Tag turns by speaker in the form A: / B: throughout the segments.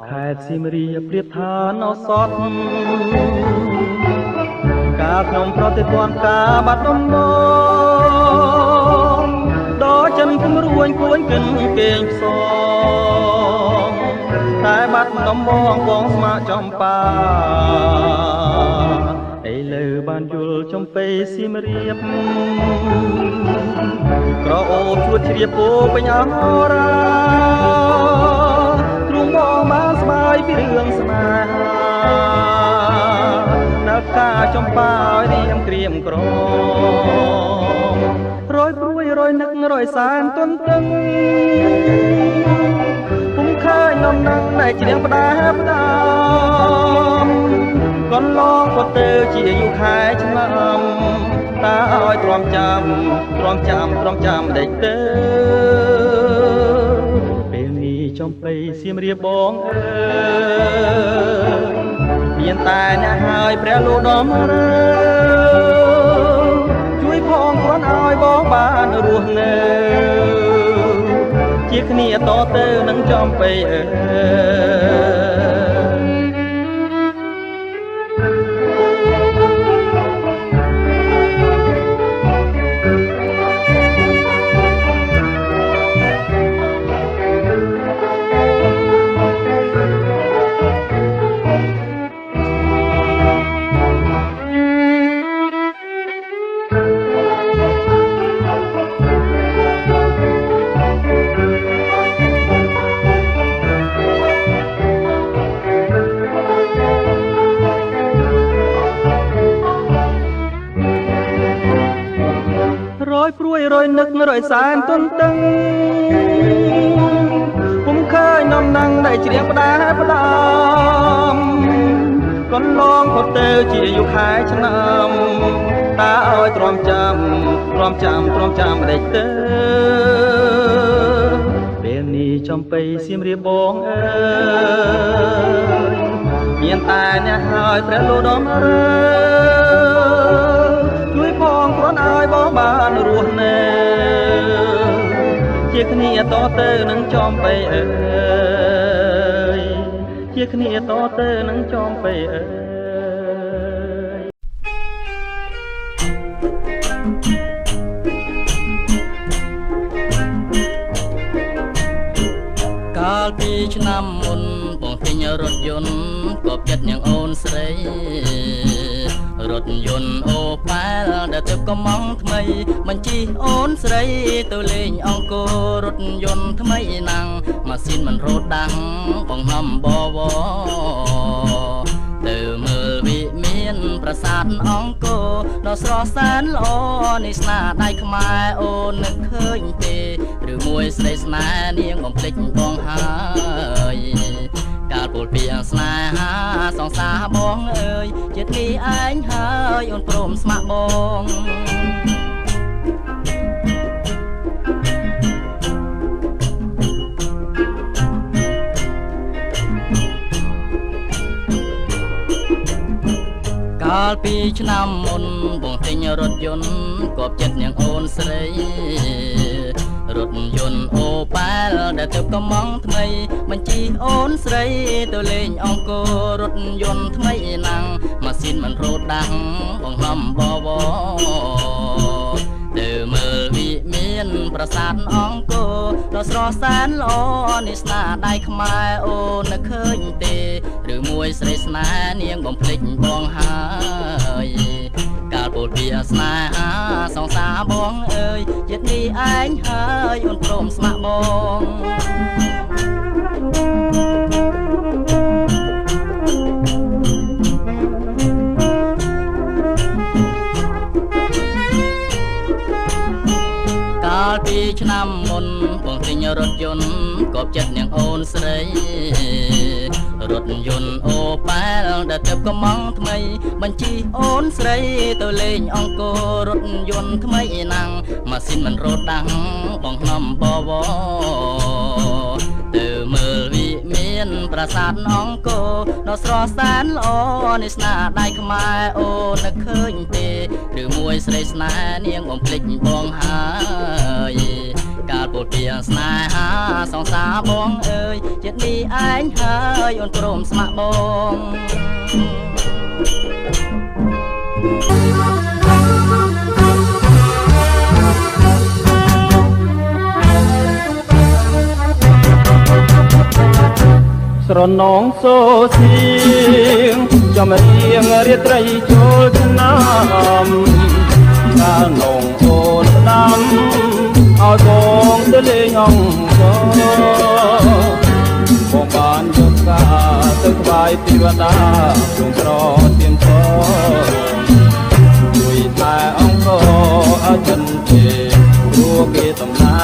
A: ខេត្តសៀមរាបប្រៀបថាណោសតការខ្ញុំប្រតិទណ្ឌការបាត់ដំបងដល់ចិនគំរួញគួនកិនគេងផ្សងតែបាត់ដំបងបងស្មាចំបាឥឡូវបានយល់ចំពេសៀមរាបក្រអូបជួតជ្រាបពោពេញអរាបងបានស្បាយពីរឿងស្នេហានៅការចំបាឲ្យរៀមក្រៀមក្ររយព្រួយរយនឹករយសានទន្ទឹងពុំឃើញនំនឹងតែជ្រៀងផ្ដាផ្ដាំកន្លងក៏ទៅជាយូរខែឆ្នាំតើឲ្យទ្រាំចាំដេចទៅចំបៃសៀមរាបបងអើយមានតែអ្នកហើយព្រះលោកដំរើជួយផងគាត់ឲ្យបងបានរស់នៅជាគ្នាតទៅនឹងចំបៃអើព្រួយរយនឹករយសានទន្ទឹងពុំឃើញនំនឹងដែលជ្រៀងផ្ដាផ្ដាំកន្លងក៏ទៅជាយូរខែឆ្នាំតើឲ្យទ្រាំចាំដេចទៅពេលនេះចំបៃសៀមរាបបងអើយមានតែអ្នកហើយព្រះលោកដំរើជួយផងគ្រាន់ឲ្យបងបានរស់នៅជាគ្នាតទៅនឹងចំបៃអើយជាគ្នាតទៅនឹងចំបៃអើយកាលពីឆ្នាំមុនបងទិញរថយន្តក៏ចិត្តនាងអូនស្រីរថយន្តអូប៉ែលដែលទៅកំងថ្មីបញ្ជីអូនស្រីទៅលេងអង្គររថយន្តថ្មីណាំងម៉ាស៊ីនមិនរត់ដាំងបង្ហំបវទៅមើលវិមានប្រាសាទអង្គរដ៏ស្រស់សែនល្អនេះស្នាដៃខ្មែរអូននឹកឃើញទេឬមួយស្រីស្នេហ៍នាងបំភ្លេចបងហើយកាលពលពីស្នេហាសង្សារបងអើយជាតិនេះឯងហើយអូនព្រមស្ម័គ្របងកាលពីឆ្នាំមុនបងទិញរថយន្តគប់ចិត្តនាងអូនស្រីរថយន្តអូប៉ែលដែលទៅកំងថ្មីបញ្ជីអូនស្រីទៅលេងអង្គររថយន្តថ្មីណាំងម៉ាស៊ីនមិនរត់ដាំងបង្ហំបវទៅមើលវិមានប្រាសាទអង្គរដ៏ស្រស់សែនល្អនេះស្នាដៃខ្មែរអូននឹកឃើញទេឬមួយស្រីស្នេហ៍នាងបំភ្លេចបងហើយកាលពលពីស្នេហាសង្សារបងអើយជាតិនេះឯងហើយអូនព្រមស្ម័គ្របងកាលពីឆ្នាំមុនបងទិញរថយន្តគប់ចិត្តនាងអូនស្រីរថយន្តអូប៉ែលដែលទៅកំងថ្មីបញ្ជីអូនស្រីទៅលេងអង្គររថយន្តថ្មីណាំងម៉ាស៊ីនមិនរត់ដាំងបង្ហំបវទៅមើលវិមានប្រា ប្រាសាទអង្គរដ៏ស្រស់សែនល្អនេះស្នាដៃខ្មែរអូននឹកឃើញទេឬមួយស្រីស្នេហ៍នាងបំភ្លេចបងហើយកាលពោលពីស្នេហាសងសាបងអើយចិត្តនេះឯងហើយអូនព្រមស្ម័គ្របង
B: ស្រនងសូសៀងចំរៀងរាត្រីចូលឆ្នាំកាលនងអូនស្ដាំឲ្យបងទៅលេងអង្គបងបានយកការទៅថ្វាយទេវតាទ្រង់ត្រទៀមតជួយតែអង្គអចិន្ទេព្រោះគេតំណា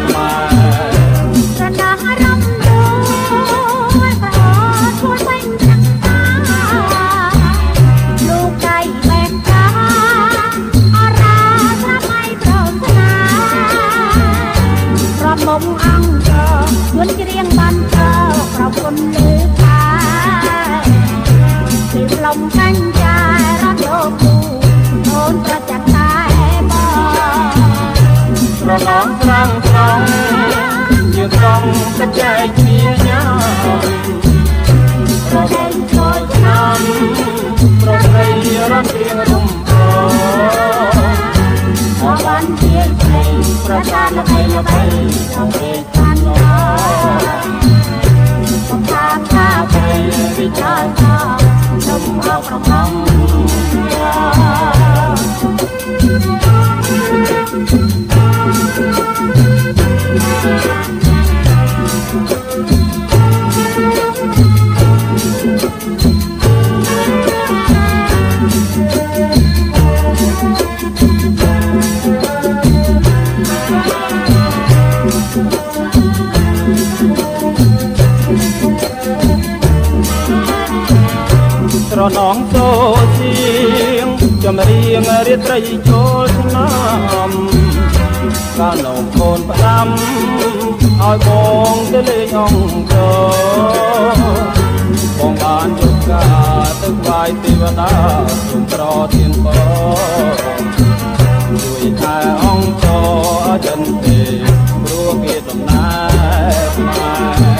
B: ខ្មែរ
C: ស្រណោះអារម្មណ៍មុំអង្គយួនច្រៀងបានប្រពន្ធលើខាពីផ្លុំកាញ់ចារត់យកគូអូនប្រចាំតែបង
B: ស្រឡងត្រង់ត្រង់យើងត្រង់តែចែកគ្នាញ៉ាំប្រដេញចូលឆ្នាំប្រព្រៃរត់រៀងរំភើ
C: បបានជាស្រីប្រសាទល្បីល្បីក្នុងពេលខាងនោះបងថាថាទៅវិចារទៅនំអបរំ
B: ស្រនងសូសៀងចំរៀងរាត្រីចូលឆ្នាំកាលនងកូនផ្ដាំឲ្យបងទៅលេងអង្គបងបានយកការទៅថ្វាយទេវតាទ្រង់ត្រទៀមតជួយតែអង្គអចិន្ទេព្រោះគេតំណាខ្មែរ